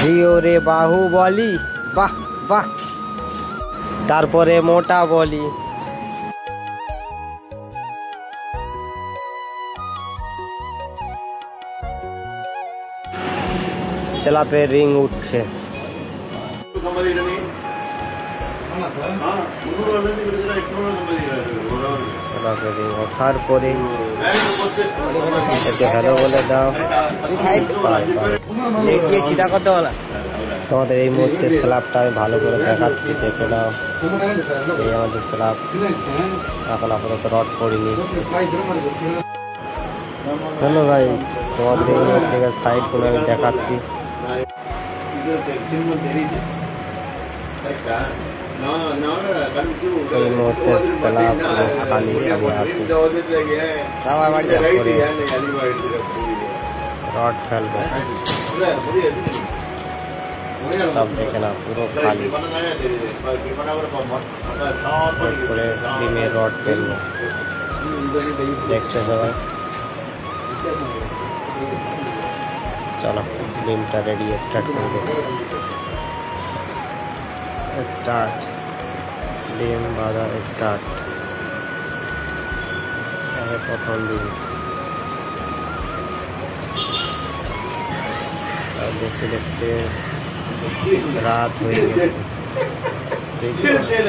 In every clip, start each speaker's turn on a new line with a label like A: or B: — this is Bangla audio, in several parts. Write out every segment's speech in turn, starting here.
A: রিও রে বাহুবলী, বাহ বাহ। তারপরে মোটা বলি, স্ল্যাপের রিং উঠছে। স্ল্যাপের রিং ওঠার পরে একে হ্যালো বলে দাও। তোমাদের এই মুহূর্তে স্ল্যাবটা আমি ভালো করে দেখাচ্ছি, দেখে নাও। এই আমাদের স্ল্যাব, এখন আপাতত রড করিনি। হ্যালো গাইস, তোমাদের এই মুহূর্তে সাইডগুলো আমি দেখাচ্ছি। এই মুহূর্তে স্ল্যাব খালি খালি আছে, রড ফেলবো সব দেখে না, পুরো খালি করে ডিমের রড ফেলবো। দেখছো সবাই? চলো ডিমটা রেডি, স্টার্ট করবো। স্টার্ট, ডিম বাঁধা স্টার্ট। প্রথম ডিম দেখতে দেখতে রাত হয়ে গেছে।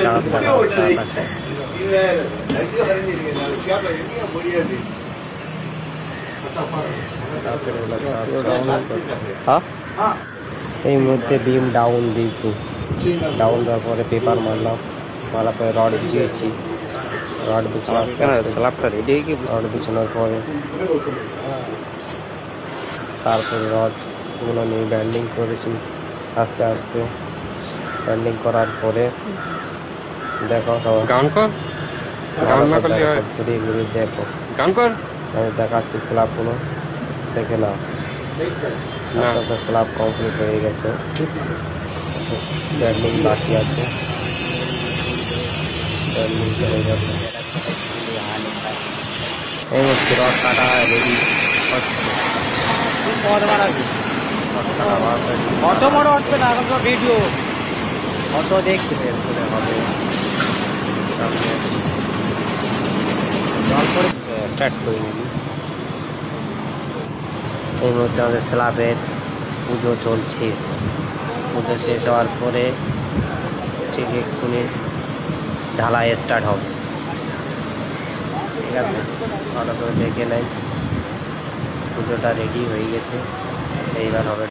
A: চাঁদ দেখা হচ্ছে আকাশে। এই মধ্যে বিম ডাউন দিয়েছি, ডাউন দেওয়ার পরে পেপার মারলাম, মারার পরে রড বিছিয়েছি। রড বিছানোর পরে তারপরে রডগুলো নিয়ে ব্যান্ডিং করেছি আস্তে আস্তে। ব্যান্ডিং করার পরে দেখো ঘুরিয়ে ঘুরিয়ে দেখো, আমি দেখাচ্ছি স্ল্যাবগুলো দেখে নাও। স্ল্যাব কমপ্লিট হয়ে গেছে, ব্যান্ডিং বাকি আছে। এই মুহূর্তে রড কাটা রেডি হচ্ছে। অটো বড় হচ্ছে না, এখন তো ভিডিও অটো দেখতে হবে। জল করে স্টার্ট করে নিবি। এই মুহূর্তে আমাদের স্ল্যাবের পুজো চলছে। পুজো শেষ হওয়ার পরে ঠিক এক্ষুনি ঢালাই স্টার্ট হবে। ঠিক আছে, ভালো করে দেখে নেই। পুজোটা রেডি হয়ে গেছে, এইবার হবে